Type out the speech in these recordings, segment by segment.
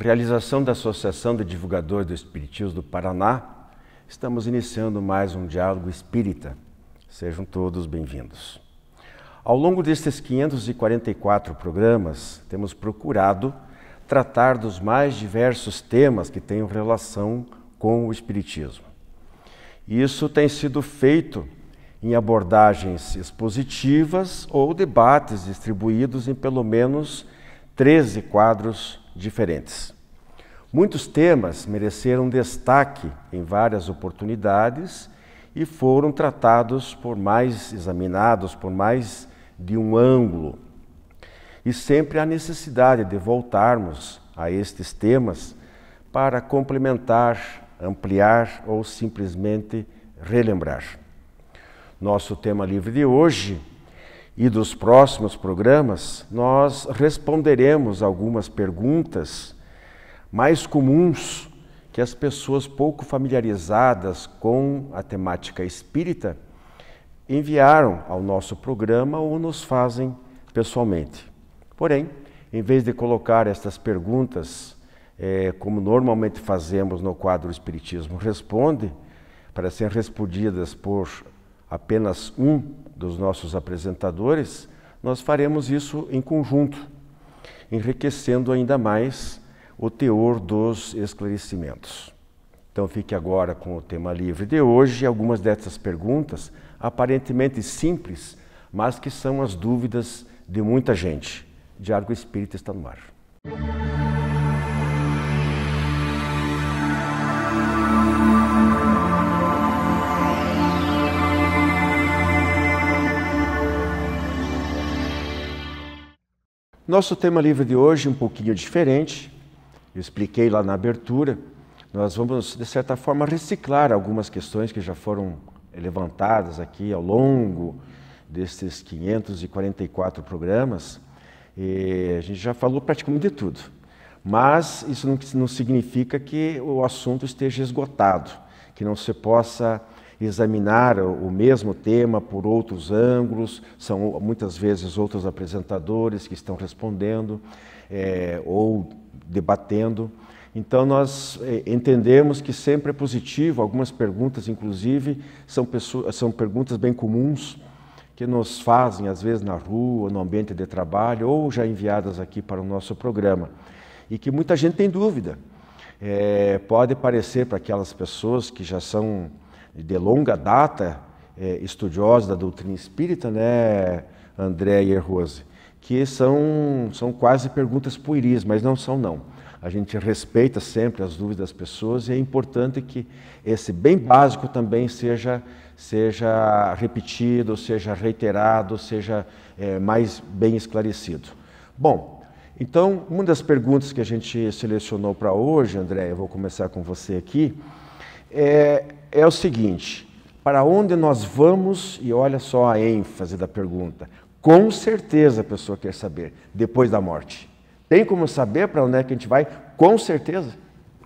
realização da Associação de Divulgadores do Espiritismo do Paraná, estamos iniciando mais um Diálogo Espírita. Sejam todos bem-vindos. Ao longo destes 544 programas, temos procurado tratar dos mais diversos temas que tenham relação com o Espiritismo. Isso tem sido feito em abordagens expositivas ou debates distribuídos em pelo menos 13 quadros diferentes. Muitos temas mereceram destaque em várias oportunidades e foram tratados examinados por mais de um ângulo. E sempre há necessidade de voltarmos a estes temas para complementar, ampliar ou simplesmente relembrar. Nosso tema livre de hoje e dos próximos programas, nós responderemos algumas perguntas mais comuns que as pessoas pouco familiarizadas com a temática espírita enviaram ao nosso programa ou nos fazem pessoalmente. Porém, em vez de colocar estas perguntas, como normalmente fazemos no quadro Espiritismo Responde, para serem respondidas por apenas um dos nossos apresentadores, nós faremos isso em conjunto, enriquecendo ainda mais o teor dos esclarecimentos. Então fique agora com o tema livre de hoje, algumas dessas perguntas aparentemente simples, mas que são as dúvidas de muita gente. Diálogo Espírita está no ar. Nosso tema livre de hoje é um pouquinho diferente. Eu expliquei lá na abertura. Nós vamos, de certa forma, reciclar algumas questões que já foram levantadas aqui ao longo desses 544 programas. E a gente já falou praticamente de tudo. Mas isso não significa que o assunto esteja esgotado, que não se possa examinar o mesmo tema por outros ângulos. São muitas vezes outros apresentadores que estão respondendo ou debatendo. Então nós entendemos que sempre é positivo. Algumas perguntas, inclusive, são perguntas bem comuns que nos fazem, às vezes, na rua, no ambiente de trabalho, ou já enviadas aqui para o nosso programa, e que muita gente tem dúvida. Pode parecer para aquelas pessoas que já são de longa data estudiosos da doutrina espírita, né, André e Rose, que são quase perguntas pueris, mas não são não. A gente respeita sempre as dúvidas das pessoas e é importante que esse bem básico também seja repetido, seja reiterado, seja mais bem esclarecido. Bom, então uma das perguntas que a gente selecionou para hoje, André, eu vou começar com você aqui, é o seguinte: para onde nós vamos? E olha só a ênfase da pergunta. Com certeza a pessoa quer saber, depois da morte. Tem como saber para onde é que a gente vai? Com certeza?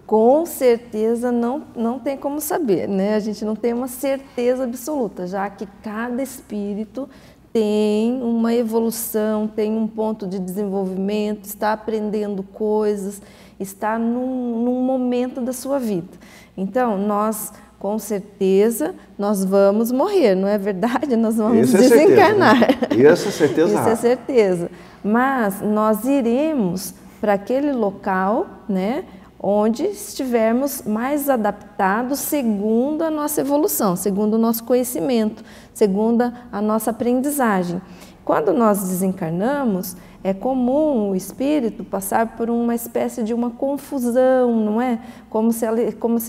Com certeza não tem como saber, né? A gente não tem uma certeza absoluta, já que cada espírito tem uma evolução, tem um ponto de desenvolvimento, está aprendendo coisas, está num momento da sua vida. Então, com certeza, nós vamos morrer, não é verdade? Nós vamos desencarnar. Isso é certeza. Isso é certeza. Mas nós iremos para aquele local, né, onde estivermos mais adaptados segundo a nossa evolução, segundo o nosso conhecimento, segundo a nossa aprendizagem. Quando nós desencarnamos, é comum o espírito passar por uma espécie de uma confusão, não é? Como se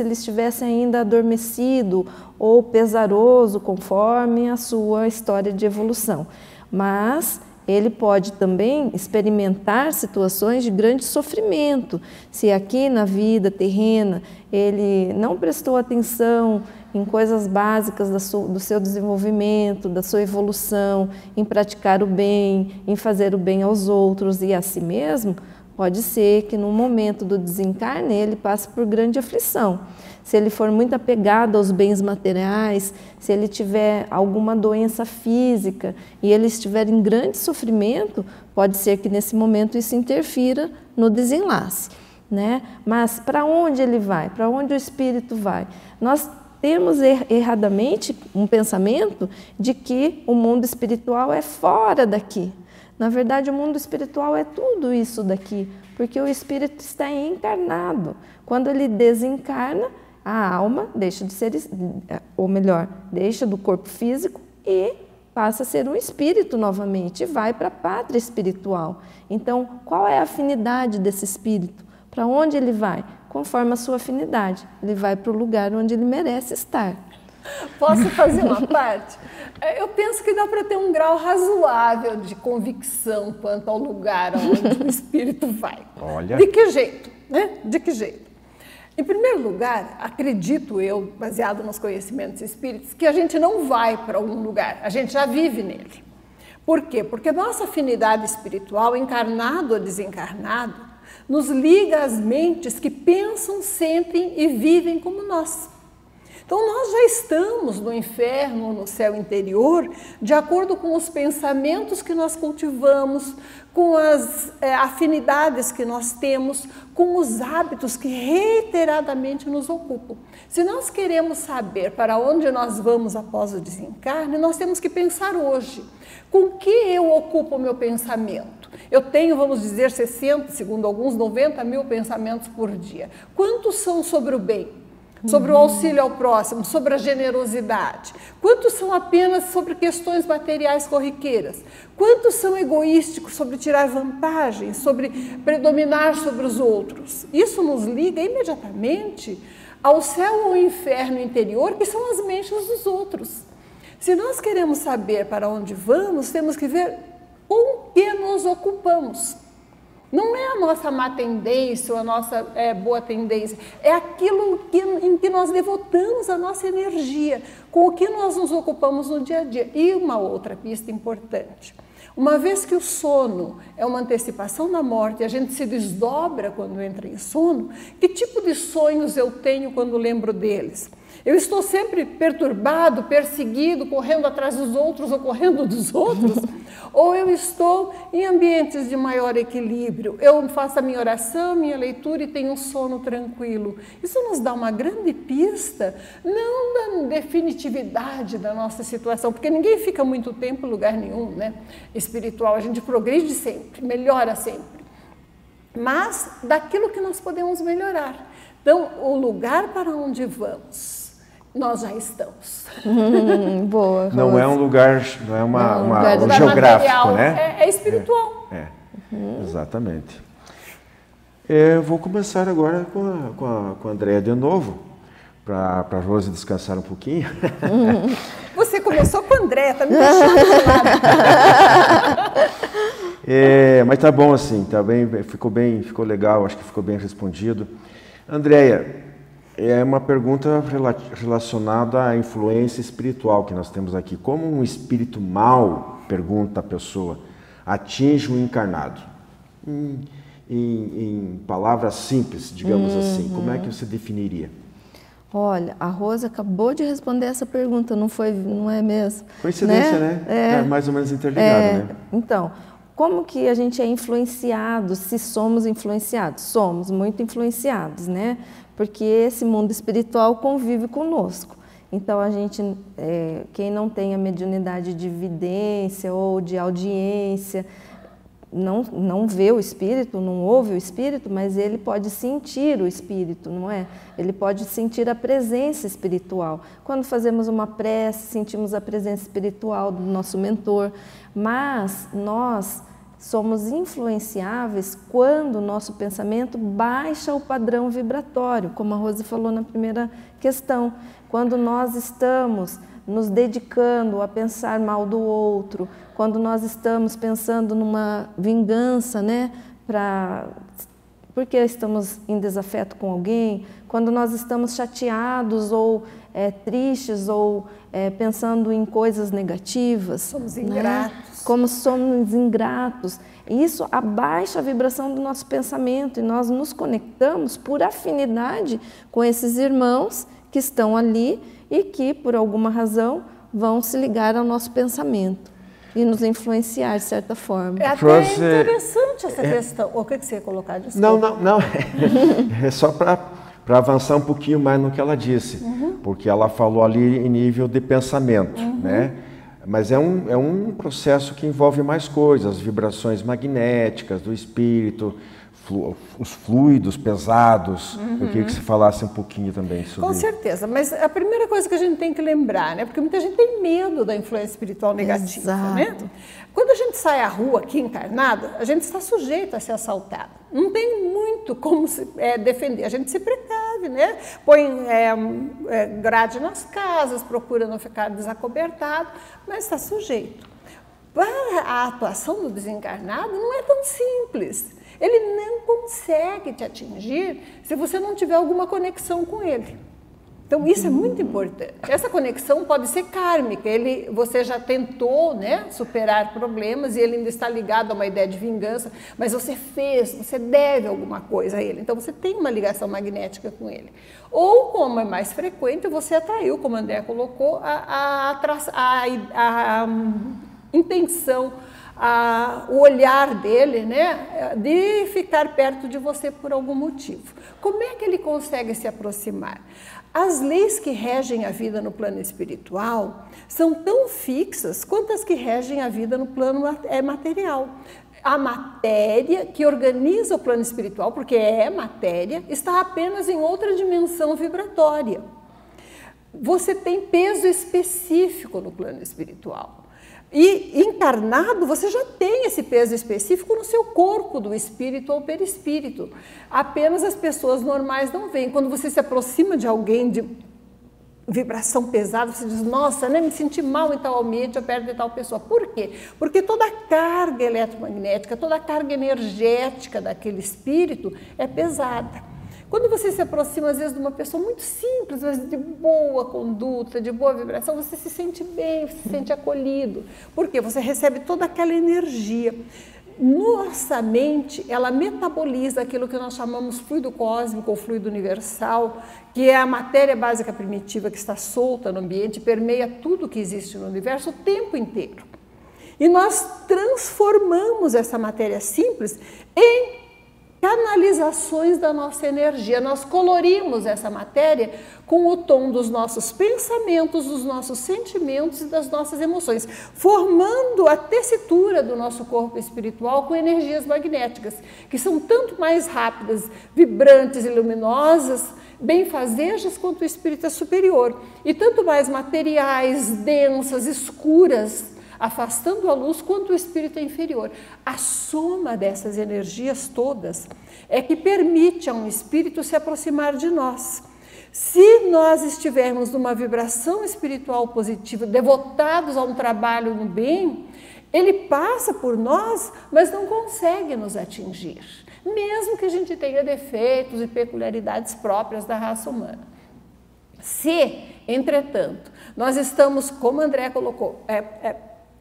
ele estivesse ainda adormecido ou pesaroso, conforme a sua história de evolução. Mas ele pode também experimentar situações de grande sofrimento. Se aqui na vida terrena ele não prestou atenção em coisas básicas do seu desenvolvimento, da sua evolução, em praticar o bem, em fazer o bem aos outros e a si mesmo, pode ser que no momento do desencarne ele passe por grande aflição. Se ele for muito apegado aos bens materiais, se ele tiver alguma doença física e ele estiver em grande sofrimento, pode ser que nesse momento isso interfira no desenlace. né? Mas para onde ele vai? Para onde o espírito vai? Nós temos erradamente um pensamento de que o mundo espiritual é fora daqui. Na verdade, o mundo espiritual é tudo isso daqui, porque o espírito está encarnado. Quando ele desencarna, a alma deixa de ser, ou melhor, deixa do corpo físico e passa a ser um espírito novamente, e vai para a pátria espiritual. Então, qual é a afinidade desse espírito? Para onde ele vai? Conforme a sua afinidade. Ele vai para o lugar onde ele merece estar. Posso fazer uma parte? Eu penso que dá para ter um grau razoável de convicção quanto ao lugar onde o espírito vai. Olha. De que jeito, né? De que jeito? Em primeiro lugar, acredito eu, baseado nos conhecimentos espíritas, que a gente não vai para algum lugar, a gente já vive nele. Por quê? Porque nossa afinidade espiritual, encarnado ou desencarnado, nos liga às mentes que pensam, sentem e vivem como nós. Então, nós já estamos no inferno ou no céu interior de acordo com os pensamentos que nós cultivamos, com as afinidades que nós temos, com os hábitos que reiteradamente nos ocupam. Se nós queremos saber para onde nós vamos após o desencarne, nós temos que pensar hoje. Com que eu ocupo o meu pensamento? Eu tenho, vamos dizer, 60, segundo alguns, 90 mil pensamentos por dia. Quantos são sobre o bem? Sobre o auxílio ao próximo, sobre a generosidade? Quantos são apenas sobre questões materiais corriqueiras? Quantos são egoísticos, sobre tirar vantagem, sobre predominar sobre os outros? Isso nos liga imediatamente ao céu ou ao inferno interior, que são as mentes dos outros. Se nós queremos saber para onde vamos, temos que ver com que nos ocupamos. Não é a nossa má tendência ou a nossa boa tendência, é aquilo em que nós devotamos a nossa energia, com o que nós nos ocupamos no dia a dia. E uma outra pista importante, uma vez que o sono é uma antecipação da morte e a gente se desdobra quando entra em sono, que tipo de sonhos eu tenho quando lembro deles? Eu estou sempre perturbado, perseguido, correndo atrás dos outros ou correndo dos outros? Ou eu estou em ambientes de maior equilíbrio? Eu faço a minha oração, minha leitura e tenho um sono tranquilo. Isso nos dá uma grande pista, não da definitividade da nossa situação, porque ninguém fica muito tempo em lugar nenhum, né? Espiritual, a gente progride sempre, melhora sempre. Mas daquilo que nós podemos melhorar. Então, o lugar para onde vamos, nós já estamos. Boa. Não é um lugar, não é um geográfico, material, né? É espiritual. Exatamente. Eu vou começar agora com a Andréia de novo, para a Rose descansar um pouquinho. Você começou com a Andréia, tá me deixando de lado. Mas tá bom assim, tá bem, ficou legal, acho que ficou bem respondido. Andréia, é uma pergunta relacionada à influência espiritual que nós temos aqui. Como um espírito mau, pergunta a pessoa, atinge o encarnado? Em palavras simples, digamos assim, como é que você definiria? Olha, a Rosa acabou de responder essa pergunta, não é mesmo? Coincidência, né? É mais ou menos interligado, né? Então, como que a gente é influenciado, se somos influenciados? Somos muito influenciados, né? Porque esse mundo espiritual convive conosco. Então, a gente, quem não tem a mediunidade de vidência ou de audiência, não vê o espírito, não ouve o espírito, mas ele pode sentir o espírito, não é? Ele pode sentir a presença espiritual. Quando fazemos uma prece, sentimos a presença espiritual do nosso mentor, mas nós somos influenciáveis quando o nosso pensamento baixa o padrão vibratório, como a Rose falou na primeira questão. Quando nós estamos nos dedicando a pensar mal do outro, quando nós estamos pensando numa vingança, né, porque estamos em desafeto com alguém, quando nós estamos chateados ou tristes ou pensando em coisas negativas. Somos ingratos. Né? Como somos ingratos. Isso abaixa a vibração do nosso pensamento e nós nos conectamos por afinidade com esses irmãos que estão ali e que, por alguma razão, vão se ligar ao nosso pensamento. e nos influenciar de certa forma. É até interessante essa questão. O que você ia colocar? Desculpa. Não. É só para avançar um pouquinho mais no que ela disse, porque ela falou ali em nível de pensamento, né? Mas é um processo que envolve mais coisas, vibrações magnéticas do espírito, os fluidos pesados. Eu queria que você falasse um pouquinho também sobre Com isso. certeza, mas a primeira coisa que a gente tem que lembrar, né? Porque muita gente tem medo da influência espiritual negativa, Exato. né? Quando a gente sai à rua aqui encarnada, a gente está sujeito a ser assaltado. Não tem muito como se defender. A gente se precave, né? Põe grade nas casas, procura não ficar desacobertado, mas está sujeito. Para a atuação do desencarnado não é tão simples. Ele não consegue te atingir se você não tiver alguma conexão com ele. Então, isso é muito importante. Essa conexão pode ser kármica. Você já tentou, né, superar problemas e ele ainda está ligado a uma ideia de vingança, mas você deve alguma coisa a ele. Então, você tem uma ligação magnética com ele. Ou, como é mais frequente, você atraiu, como a André colocou, a intenção, o olhar dele, né, de ficar perto de você por algum motivo. Como é que ele consegue se aproximar? As leis que regem a vida no plano espiritual são tão fixas quanto as que regem a vida no plano material. A matéria que organiza o plano espiritual, porque é matéria, está apenas em outra dimensão vibratória. Você tem peso específico no plano espiritual. E encarnado, você já tem esse peso específico no seu corpo do espírito ou perispírito. Apenas as pessoas normais não veem. Quando você se aproxima de alguém de vibração pesada, você diz, nossa, né, me senti mal em tal ambiente, eu perto de tal pessoa. Por quê? Porque toda a carga eletromagnética, toda a carga energética daquele espírito é pesada. Quando você se aproxima, às vezes, de uma pessoa muito simples, mas de boa conduta, de boa vibração, você se sente bem, se sente acolhido. Por quê? Você recebe toda aquela energia. Nossa mente, ela metaboliza aquilo que nós chamamos fluido cósmico ou fluido universal, que é a matéria básica primitiva que está solta no ambiente, permeia tudo que existe no universo o tempo inteiro. E nós transformamos essa matéria simples em canalizações da nossa energia. Nós colorimos essa matéria com o tom dos nossos pensamentos, dos nossos sentimentos e das nossas emoções, formando a tessitura do nosso corpo espiritual com energias magnéticas, que são tanto mais rápidas, vibrantes e luminosas, benfazejas quanto o espírito é superior, e tanto mais materiais, densas, escuras, afastando a luz, quanto o espírito é inferior. A soma dessas energias todas é que permite a um espírito se aproximar de nós. Se nós estivermos numa vibração espiritual positiva, devotados a um trabalho no bem, ele passa por nós, mas não consegue nos atingir, mesmo que a gente tenha defeitos e peculiaridades próprias da raça humana. Se, entretanto, nós estamos, como André colocou,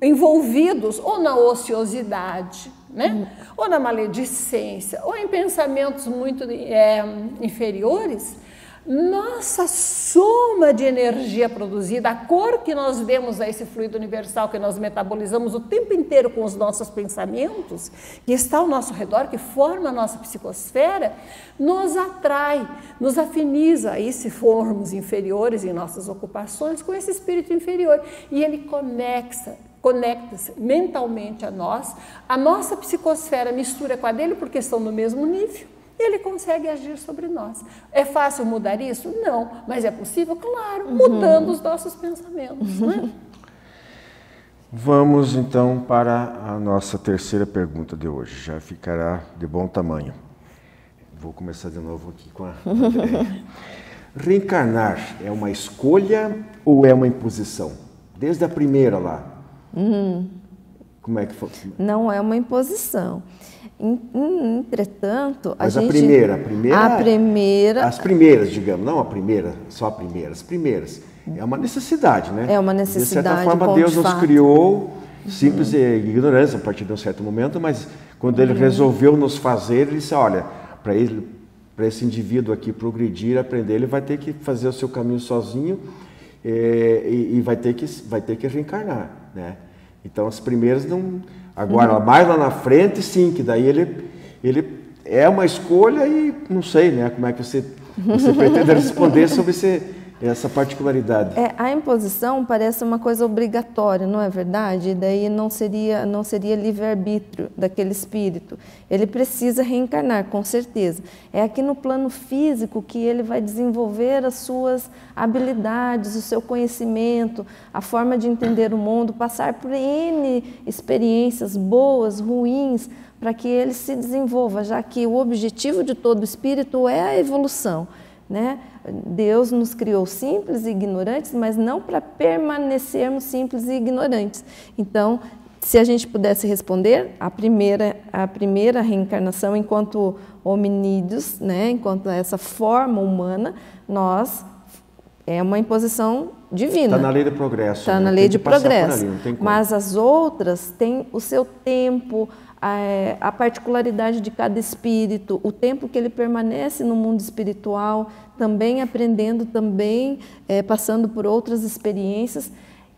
envolvidos ou na ociosidade, né? Ou na maledicência, ou em pensamentos muito inferiores, nossa soma de energia produzida, a cor que nós demos a esse fluido universal que nós metabolizamos o tempo inteiro com os nossos pensamentos, que está ao nosso redor, que forma a nossa psicosfera, nos atrai, nos afiniza, aí se formos inferiores em nossas ocupações, com esse espírito inferior, e ele conecta-se mentalmente a nós, a nossa psicosfera mistura com a dele porque estão no mesmo nível, e ele consegue agir sobre nós. É fácil mudar isso? Não, mas é possível? Claro, mudando os nossos pensamentos. Né? Vamos então para a nossa terceira pergunta de hoje, já ficará de bom tamanho. Vou começar de novo aqui com a Andréia. Reencarnar é uma escolha ou é uma imposição? Desde a primeira lá. Como é que foi? Não é uma imposição. Entretanto, mas a primeira, as primeiras, digamos, não a primeira, só a primeira, as primeiras. É uma necessidade, né? É uma necessidade. De certa forma, Deus nos criou simples e ignorância a partir de um certo momento, mas quando Ele resolveu nos fazer, Ele disse, olha, para esse indivíduo aqui progredir, aprender, ele vai ter que fazer o seu caminho sozinho e vai ter que reencarnar, né? Então as primeiras não... Agora, mais lá na frente, sim, que daí ele é uma escolha e não sei, né, como é que você pretende responder sobre essa particularidade. A imposição parece uma coisa obrigatória, não é verdade? E daí não seria livre-arbítrio daquele espírito. Ele precisa reencarnar, com certeza. É aqui no plano físico que ele vai desenvolver as suas habilidades, o seu conhecimento, a forma de entender o mundo, passar por N experiências boas, ruins, para que ele se desenvolva, já que o objetivo de todo espírito é a evolução, né? Deus nos criou simples e ignorantes, mas não para permanecermos simples e ignorantes. Então, se a gente pudesse responder, a primeira reencarnação enquanto hominídeos, né, enquanto essa forma humana, é uma imposição divina. Está na lei do progresso. Está na lei de progresso. Mas as outras têm o seu tempo, a particularidade de cada espírito, o tempo que ele permanece no mundo espiritual, também aprendendo, também passando por outras experiências,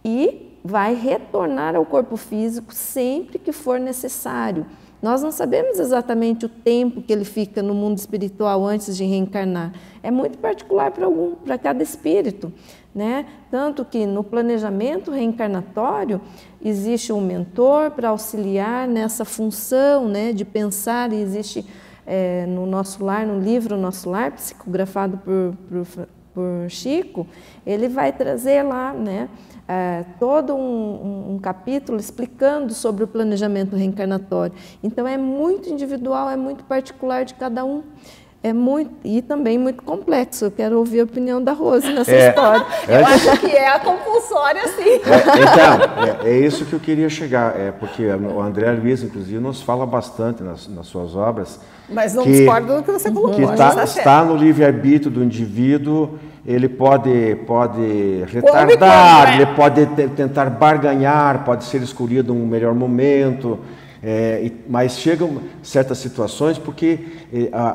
e vai retornar ao corpo físico sempre que for necessário. Nós não sabemos exatamente o tempo que ele fica no mundo espiritual antes de reencarnar. É muito particular para cada espírito, né? Tanto que no planejamento reencarnatório existe um mentor para auxiliar nessa função, né, de pensar. E existe no Nosso Lar, no livro Nosso Lar, psicografado por Chico, ele vai trazer lá, né, todo um capítulo explicando sobre o planejamento reencarnatório. Então é muito individual, é muito particular de cada um. E também muito complexo. Eu quero ouvir a opinião da Rose nessa história. Eu acho que é a compulsória, sim. Então, é isso que eu queria chegar. Porque o André Luiz, inclusive, nos fala bastante nas suas obras. Mas não discordo do que você colocou. Que está no livre-arbítrio do indivíduo. Ele pode retardar, ele pode tentar barganhar, pode ser escolhido um melhor momento. Mas chegam certas situações porque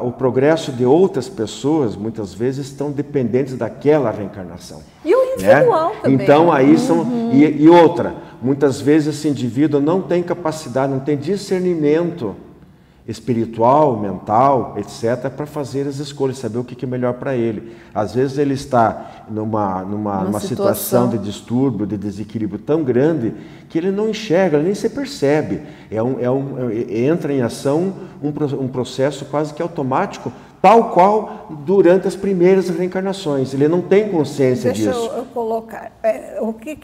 o progresso de outras pessoas muitas vezes estão dependentes daquela reencarnação. E o individual, né? Também. Então aí são e outra, muitas vezes esse indivíduo não tem capacidade, não tem discernimento espiritual, mental, etc., para fazer as escolhas, saber o que é melhor para ele. Às vezes ele está numa situação de distúrbio, de desequilíbrio tão grande que ele não enxerga, ele nem se percebe. Entra em ação um processo quase que automático, tal qual durante as primeiras reencarnações. Ele não tem consciência disso. Deixa eu colocar. O que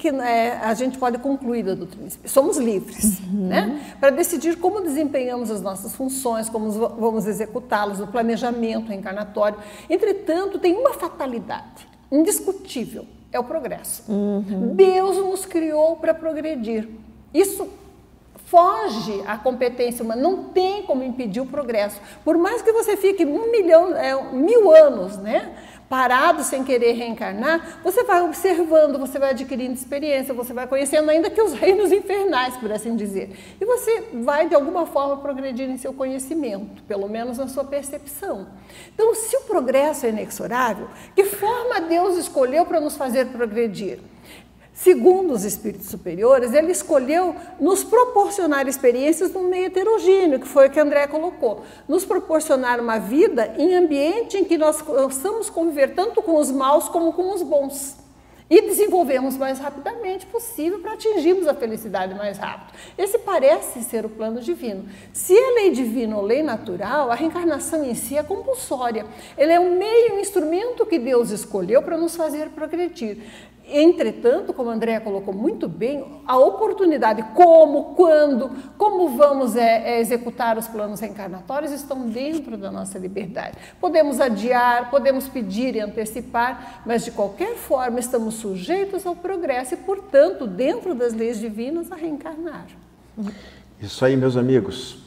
a gente pode concluir da doutrina espírita? Somos livres, né? Para decidir como desempenhamos as nossas funções, como vamos executá-las, no planejamento reencarnatório. Entretanto, tem uma fatalidade indiscutível, é o progresso. Deus nos criou para progredir. Isso foge à competência humana, não tem como impedir o progresso. Por mais que você fique 1000 anos, né, parado sem querer reencarnar, você vai observando, você vai adquirindo experiência, você vai conhecendo ainda que os reinos infernais, por assim dizer. E você vai, de alguma forma, progredir em seu conhecimento, pelo menos na sua percepção. Então, se o progresso é inexorável, que forma Deus escolheu para nos fazer progredir? Segundo os espíritos superiores, ele escolheu nos proporcionar experiências num meio heterogêneo, que foi o que André colocou. Nos proporcionar uma vida em ambiente em que nós possamos conviver tanto com os maus como com os bons. E desenvolvemos mais rapidamente possível para atingirmos a felicidade mais rápido. Esse parece ser o plano divino. Se é lei divina ou lei natural, a reencarnação em si é compulsória. Ele é um meio, um instrumento que Deus escolheu para nos fazer progredir. Entretanto, como a Andréa colocou muito bem, a oportunidade, quando, como vamos executar os planos reencarnatórios estão dentro da nossa liberdade. Podemos adiar, podemos pedir e antecipar, mas de qualquer forma estamos sujeitos ao progresso e, portanto, dentro das leis divinas, a reencarnar. Isso aí, meus amigos.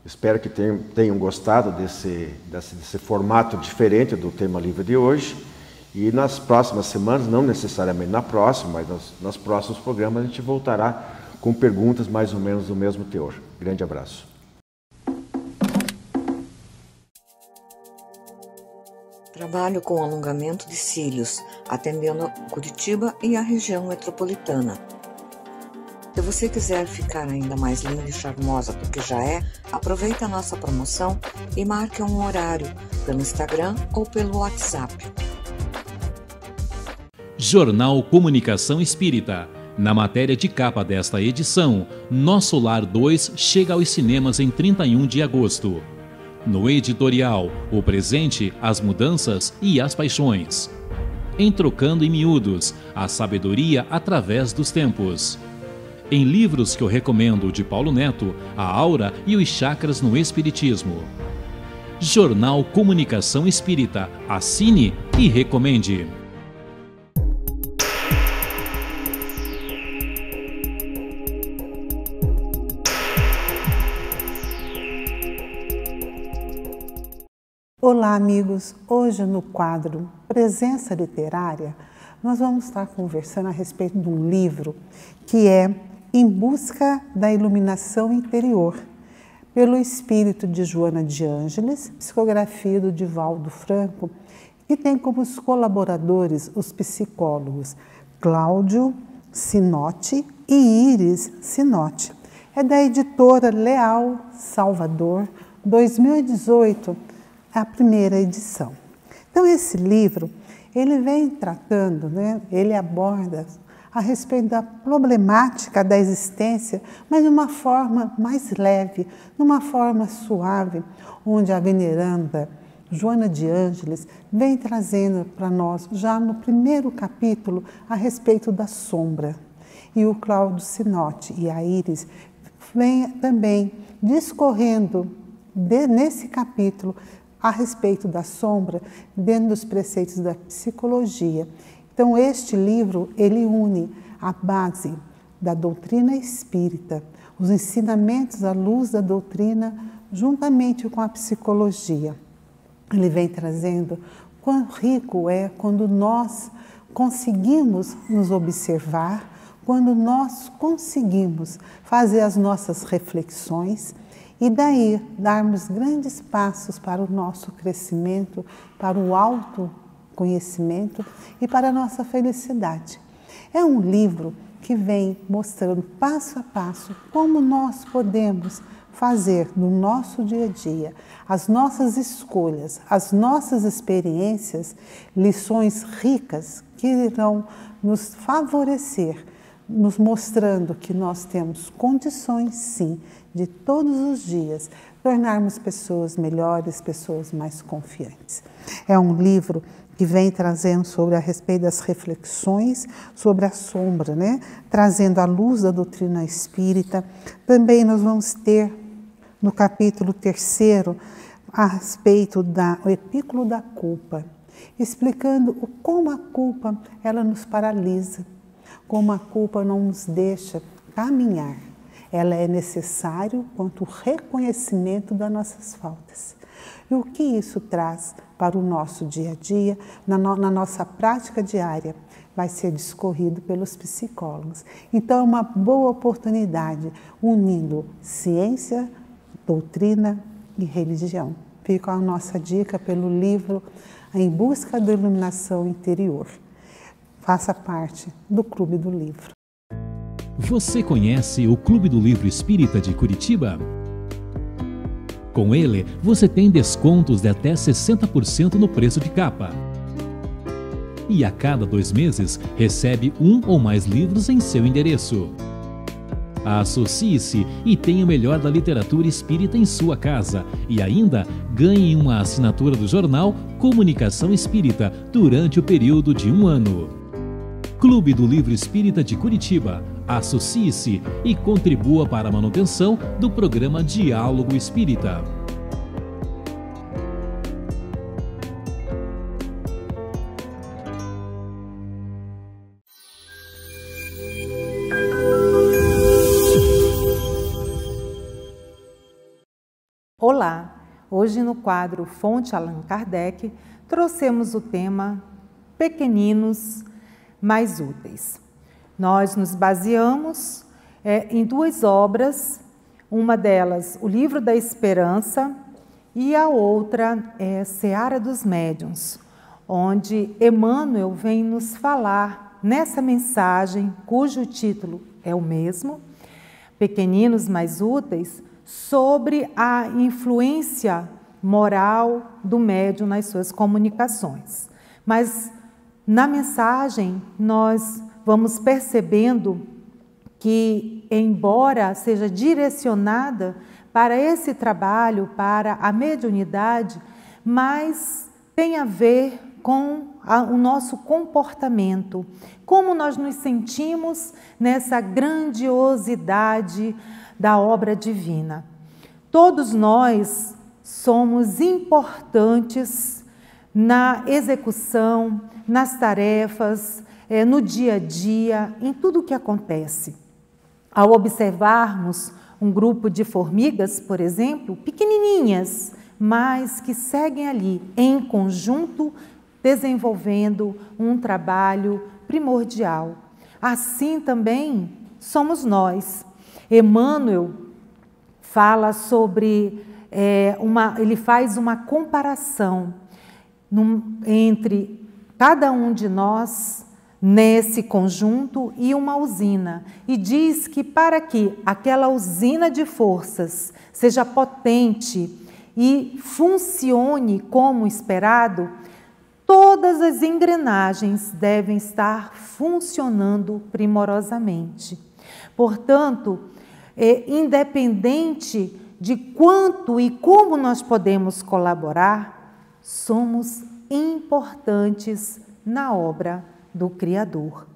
Espero que tenham gostado desse formato diferente do tema livre de hoje. E nas próximas semanas, não necessariamente na próxima, mas nos próximos programas a gente voltará com perguntas mais ou menos do mesmo teor. Grande abraço. Trabalho com alongamento de cílios, atendendo Curitiba e a região metropolitana. Se você quiser ficar ainda mais linda e charmosa do que já é, aproveite a nossa promoção e marque um horário pelo Instagram ou pelo WhatsApp. Jornal Comunicação Espírita. Na matéria de capa desta edição, Nosso Lar 2 chega aos cinemas em 31 de agosto. No editorial, o presente, as mudanças e as paixões. Em Trocando em Miúdos, a sabedoria através dos tempos. Em livros que eu recomendo de Paulo Neto, a aura e os chakras no Espiritismo. Jornal Comunicação Espírita. Assine e recomende. Olá, amigos! Hoje no quadro Presença Literária, nós vamos estar conversando a respeito de um livro que é Em Busca da Iluminação Interior, pelo espírito de Joana de Ângeles, psicografia do Divaldo Franco, que tem como os colaboradores os psicólogos Cláudio Sinotti e Iris Sinotti. É da editora Leal, Salvador, 2018, a primeira edição. Então, esse livro, ele vem tratando, ele aborda a respeito da problemática da existência, mas de uma forma mais leve, de uma forma suave, onde a veneranda Joana de Ângeles vem trazendo para nós, já no primeiro capítulo, a respeito da sombra. E o Cláudio Sinotti e a Iris vem também discorrendo nesse capítulo a respeito da sombra, dentro dos preceitos da psicologia. Então, este livro, ele une a base da doutrina espírita, os ensinamentos à luz da doutrina, juntamente com a psicologia. Ele vem trazendo quão rico é quando nós conseguimos nos observar, quando nós conseguimos fazer as nossas reflexões, e daí darmos grandes passos para o nosso crescimento, para o autoconhecimento e para a nossa felicidade. É um livro que vem mostrando passo a passo como nós podemos fazer no nosso dia a dia, as nossas escolhas, as nossas experiências, lições ricas que irão nos favorecer, nos mostrando que nós temos condições, sim, de todos os dias tornarmos pessoas melhores, pessoas mais confiantes. É um livro que vem trazendo sobre a respeito das reflexões sobre a sombra, trazendo a luz da doutrina espírita. Também nós vamos ter no capítulo 3 a respeito do epículo da culpa, explicando como a culpa ela nos paralisa, como a culpa não nos deixa caminhar. Ela é necessário quanto o reconhecimento das nossas faltas. E o que isso traz para o nosso dia a dia, na nossa prática diária, vai ser discorrido pelos psicólogos. Então, é uma boa oportunidade, unindo ciência, doutrina e religião. Fica a nossa dica pelo livro Em Busca da Iluminação Interior. Faça parte do Clube do Livro. Você conhece o Clube do Livro Espírita de Curitiba? Com ele, você tem descontos de até 60% no preço de capa. E a cada 2 meses, recebe 1 ou mais livros em seu endereço. Associe-se e tenha o melhor da literatura espírita em sua casa e ainda ganhe uma assinatura do jornal Comunicação Espírita durante o período de 1 ano. Clube do Livro Espírita de Curitiba. Associe-se e contribua para a manutenção do programa Diálogo Espírita. Olá! Hoje no quadro Fonte Allan Kardec, trouxemos o tema Pequeninos mais úteis. Nós nos baseamos em 2 obras, uma delas, O Livro da Esperança, e a outra é Seara dos Médiuns, onde Emmanuel vem nos falar nessa mensagem, cujo título é o mesmo, Pequeninos Mais Úteis, sobre a influência moral do médium nas suas comunicações. Mas na mensagem nós vamos percebendo que, embora seja direcionada para esse trabalho, para a mediunidade, mas tem a ver com o nosso comportamento, como nós nos sentimos nessa grandiosidade da obra divina. Todos nós somos importantes na execução, nas tarefas, no dia a dia, em tudo o que acontece. Ao observarmos um grupo de formigas, por exemplo, pequenininhas, mas que seguem ali em conjunto, desenvolvendo um trabalho primordial. Assim também somos nós. Emmanuel fala sobre, ele faz uma comparação entre cada um de nós nesse conjunto e uma usina, e diz que para que aquela usina de forças seja potente e funcione como esperado, todas as engrenagens devem estar funcionando primorosamente. Portanto, independente de quanto e como nós podemos colaborar, somos importantes na obra do Criador.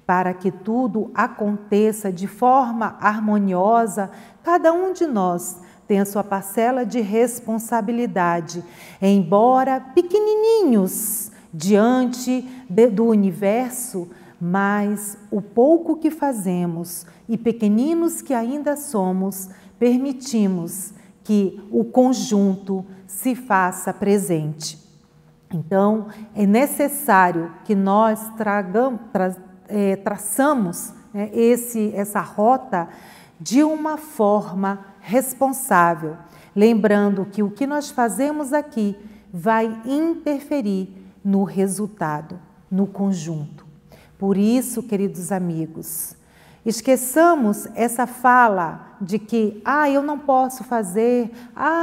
Para que tudo aconteça de forma harmoniosa, cada um de nós tem a sua parcela de responsabilidade, embora pequenininhos diante do universo, mas o pouco que fazemos e pequeninos que ainda somos, permitimos que o conjunto se faça presente. Então, é necessário que nós traçamos essa rota de uma forma responsável, lembrando que o que nós fazemos aqui vai interferir no resultado, no conjunto. Por isso, queridos amigos, esqueçamos essa fala de que, eu não posso fazer,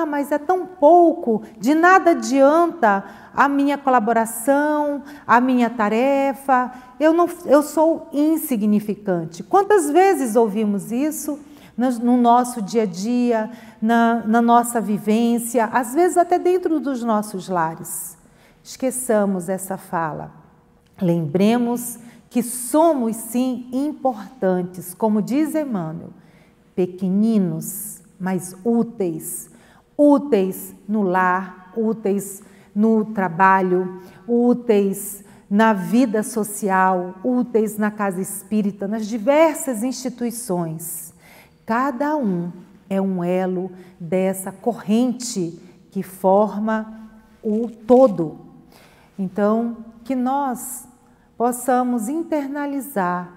mas é tão pouco, de nada adianta a minha colaboração, a minha tarefa, eu sou insignificante. Quantas vezes ouvimos isso no nosso dia a dia, na nossa vivência, às vezes até dentro dos nossos lares? Esqueçamos essa fala. Lembremos que somos sim importantes, como diz Emmanuel, pequeninos, mas úteis. Úteis no lar, úteis no trabalho, úteis na vida social, úteis na casa espírita, nas diversas instituições. Cada um é um elo dessa corrente que forma o todo. Então, que nós possamos internalizar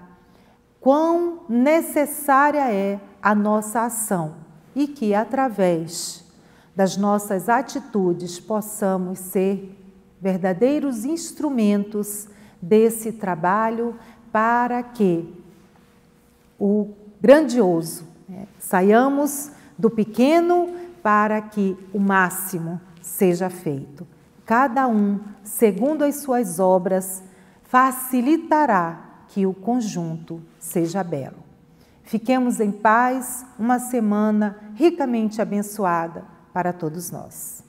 quão necessária é a nossa ação e que, através das nossas atitudes, possamos ser verdadeiros instrumentos desse trabalho para que o grandioso, saiamos do pequeno para que o máximo seja feito. Cada um, segundo as suas obras, facilitará que o conjunto seja belo. Fiquemos em paz, uma semana ricamente abençoada para todos nós.